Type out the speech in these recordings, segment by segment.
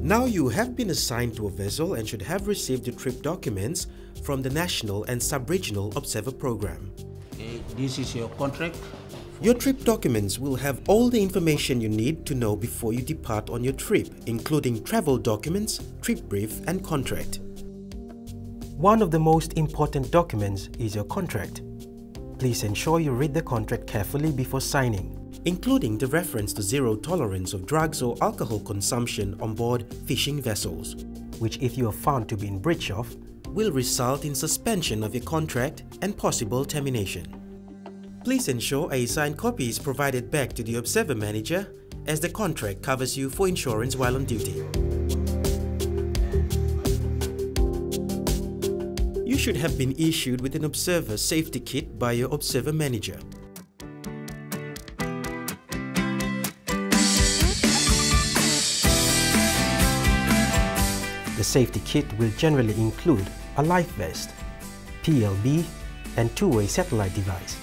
Now you have been assigned to a vessel and should have received your trip documents from the National and Sub-Regional Observer Program. This is your contract. Your trip documents will have all the information you need to know before you depart on your trip, including travel documents, trip brief, and contract. One of the most important documents is your contract. Please ensure you read the contract carefully before signing, including the reference to zero tolerance of drugs or alcohol consumption on board fishing vessels, which, if you are found to be in breach of, will result in suspension of your contract and possible termination. Please ensure a signed copy is provided back to the Observer Manager, as the contract covers you for insurance while on duty. You should have been issued with an Observer Safety Kit by your Observer Manager. The safety kit will generally include a life vest, PLB, and two-way satellite device.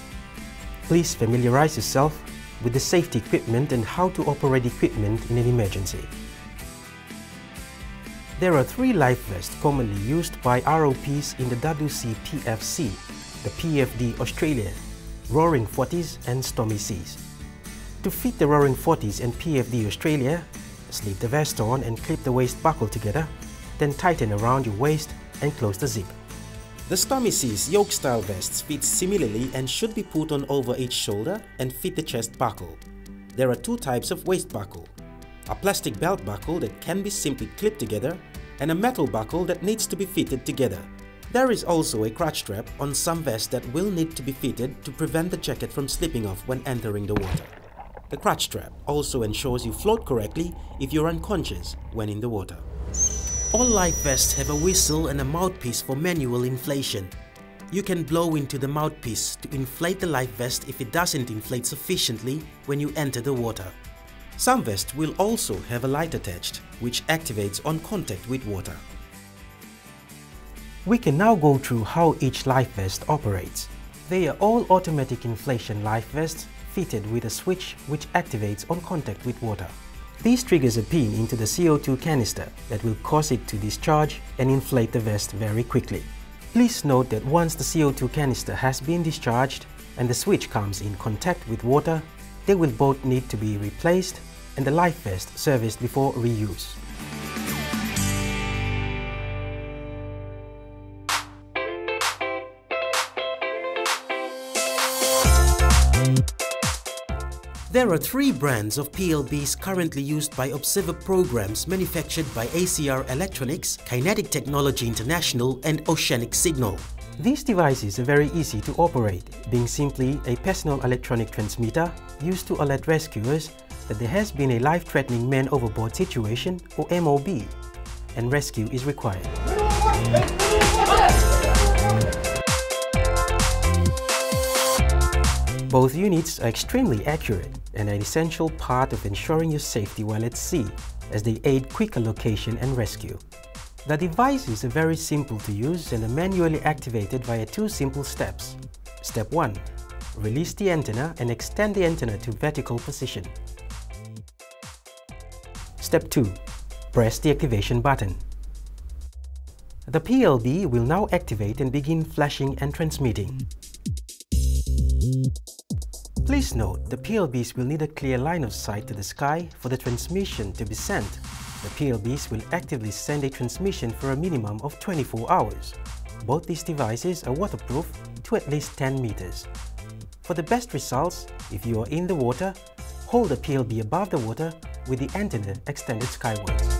Please familiarize yourself with the safety equipment and how to operate equipment in an emergency. There are three life vests commonly used by ROPs in the WCPFC, the PFD Australia, Roaring Forties and Stormy Seas. To fit the Roaring Forties and PFD Australia, slip the vest on and clip the waist buckle together, then tighten around your waist and close the zip. The Stormy Seas yoke-style vests fit similarly and should be put on over each shoulder and fit the chest buckle. There are two types of waist buckle: a plastic belt buckle that can be simply clipped together and a metal buckle that needs to be fitted together. There is also a crotch strap on some vests that will need to be fitted to prevent the jacket from slipping off when entering the water. The crotch strap also ensures you float correctly if you're unconscious when in the water. All life vests have a whistle and a mouthpiece for manual inflation. You can blow into the mouthpiece to inflate the life vest if it doesn't inflate sufficiently when you enter the water. Some vests will also have a light attached, which activates on contact with water. We can now go through how each life vest operates. They are all automatic inflation life vests fitted with a switch which activates on contact with water. This triggers a pin into the CO2 canister that will cause it to discharge and inflate the vest very quickly. Please note that once the CO2 canister has been discharged and the switch comes in contact with water, they will both need to be replaced and the life vest serviced before reuse. There are three brands of PLBs currently used by Observer programs manufactured by ACR Electronics, Kinetic Technology International and Oceanic Signal. These devices are very easy to operate, being simply a personal electronic transmitter used to alert rescuers that there has been a life-threatening man overboard situation, or MOB, and rescue is required. Both units are extremely accurate and an essential part of ensuring your safety while at sea, as they aid quicker location and rescue. The devices are very simple to use and are manually activated via two simple steps. Step 1. Release the antenna and extend the antenna to vertical position. Step 2. Press the activation button. The PLB will now activate and begin flashing and transmitting. Please note, the PLBs will need a clear line of sight to the sky for the transmission to be sent. The PLBs will actively send a transmission for a minimum of 24 hours. Both these devices are waterproof to at least 10 meters. For the best results, if you are in the water, hold the PLB above the water with the antenna extended skywards.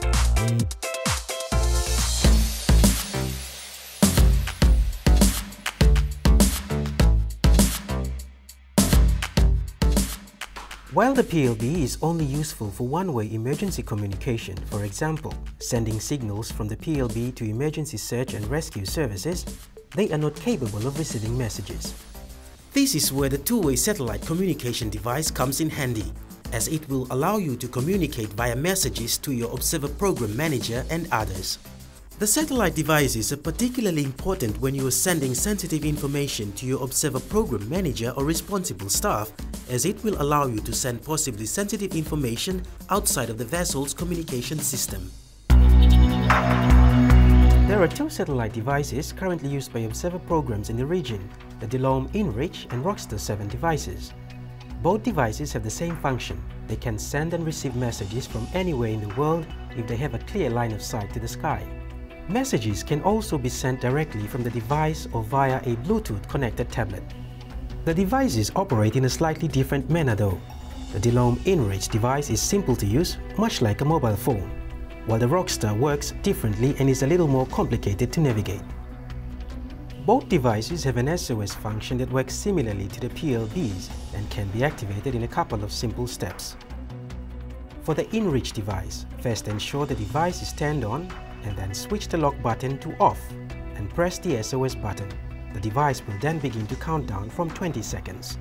While the PLB is only useful for one-way emergency communication, for example, sending signals from the PLB to emergency search and rescue services, they are not capable of receiving messages. This is where the two-way satellite communication device comes in handy, as it will allow you to communicate via messages to your Observer Program Manager and others. The satellite devices are particularly important when you are sending sensitive information to your Observer Program Manager or responsible staff, as it will allow you to send possibly sensitive information outside of the vessel's communication system. There are two satellite devices currently used by Observer programs in the region, the DeLorme InReach and Rockstar 7 devices. Both devices have the same function. They can send and receive messages from anywhere in the world if they have a clear line of sight to the sky. Messages can also be sent directly from the device or via a Bluetooth connected tablet. The devices operate in a slightly different manner though. The DeLorme InReach device is simple to use, much like a mobile phone, while the Rockstar works differently and is a little more complicated to navigate. Both devices have an SOS function that works similarly to the PLBs and can be activated in a couple of simple steps. For the InReach device, first ensure the device is turned on and then switch the lock button to off and press the SOS button. The device will then begin to count down from 20 seconds.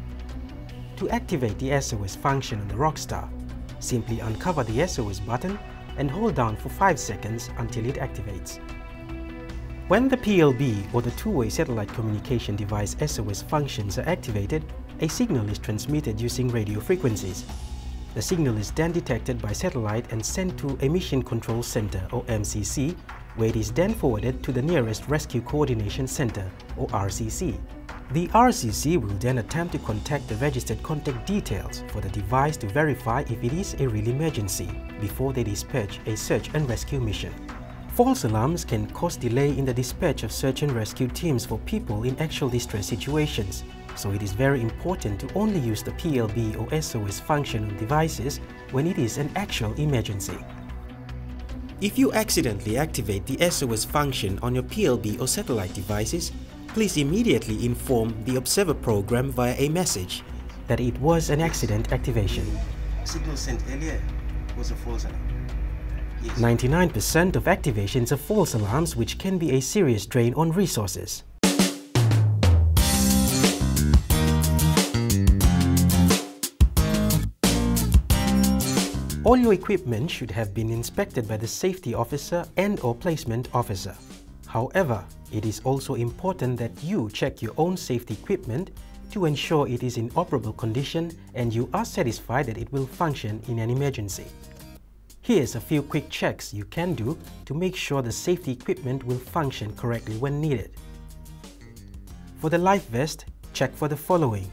To activate the SOS function on the Rockstar, simply uncover the SOS button and hold down for 5 seconds until it activates. When the PLB or the two-way satellite communication device SOS functions are activated, a signal is transmitted using radio frequencies. The signal is then detected by satellite and sent to a Mission Control Center or MCC, where it is then forwarded to the nearest Rescue Coordination Center or RCC. The RCC will then attempt to contact the registered contact details for the device to verify if it is a real emergency before they dispatch a search and rescue mission. False alarms can cause delay in the dispatch of search and rescue teams for people in actual distress situations, so it is very important to only use the PLB or SOS function on devices when it is an actual emergency. If you accidentally activate the SOS function on your PLB or satellite devices, please immediately inform the Observer program via a message that it was an accident activation. Signal sent earlier was a false alarm. 99% of activations are false alarms, which can be a serious drain on resources. All your equipment should have been inspected by the safety officer and/or placement officer. However, it is also important that you check your own safety equipment to ensure it is in operable condition and you are satisfied that it will function in an emergency. Here's a few quick checks you can do to make sure the safety equipment will function correctly when needed. For the life vest, check for the following.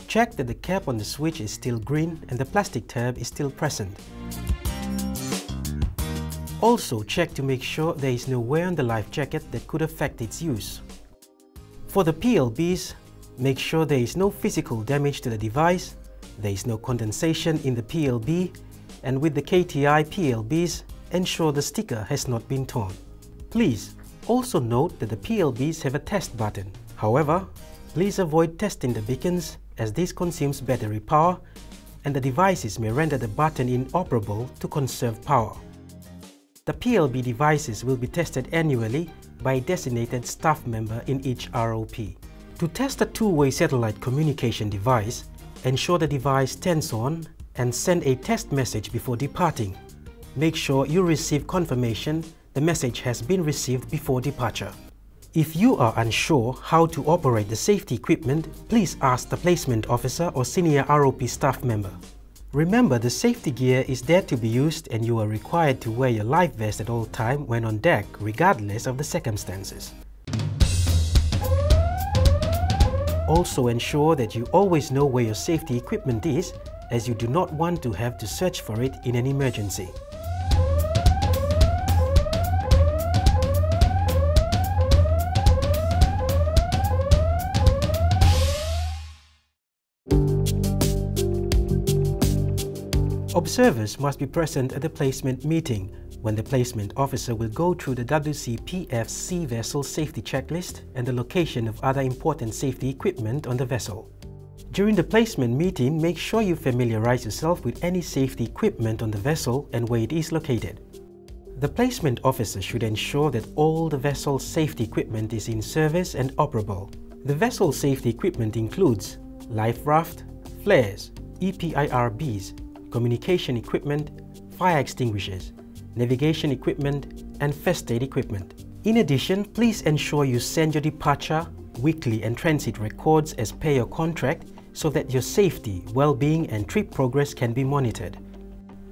Check that the cap on the switch is still green and the plastic tab is still present. Also check to make sure there is no wear on the life jacket that could affect its use. For the PLBs, make sure there is no physical damage to the device, there is no condensation in the PLB, and with the KTI PLBs, ensure the sticker has not been torn. Please also note that the PLBs have a test button. However, please avoid testing the beacons as this consumes battery power and the devices may render the button inoperable to conserve power. The PLB devices will be tested annually by a designated staff member in each ROP. To test a two-way satellite communication device, ensure the device turns on and send a test message before departing. Make sure you receive confirmation the message has been received before departure. If you are unsure how to operate the safety equipment, please ask the placement officer or senior ROP staff member. Remember, the safety gear is there to be used and you are required to wear your life vest at all times when on deck, regardless of the circumstances. Also ensure that you always know where your safety equipment is, as you do not want to have to search for it in an emergency. Observers must be present at the placement meeting, when the placement officer will go through the WCPFC vessel safety checklist and the location of other important safety equipment on the vessel. During the placement meeting, make sure you familiarize yourself with any safety equipment on the vessel and where it is located. The placement officer should ensure that all the vessel's safety equipment is in service and operable. The vessel safety equipment includes life raft, flares, EPIRBs, communication equipment, fire extinguishers, navigation equipment, and first aid equipment. In addition, please ensure you send your departure, weekly and transit records as per your contract so that your safety, well-being and trip progress can be monitored.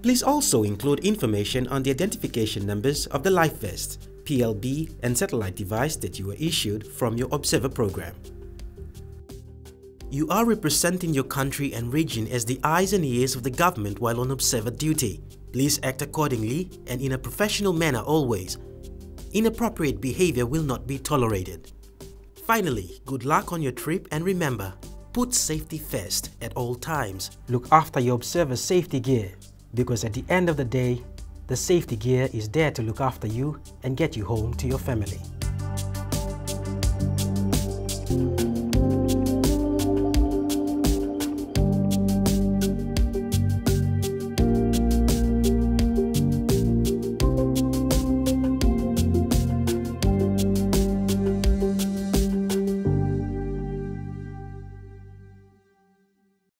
Please also include information on the identification numbers of the life vest, PLB and satellite device that you were issued from your observer program. You are representing your country and region as the eyes and ears of the government while on observer duty. Please act accordingly and in a professional manner always. Inappropriate behavior will not be tolerated. Finally, good luck on your trip and remember, put safety first at all times. Look after your observer's safety gear because at the end of the day, the safety gear is there to look after you and get you home to your family.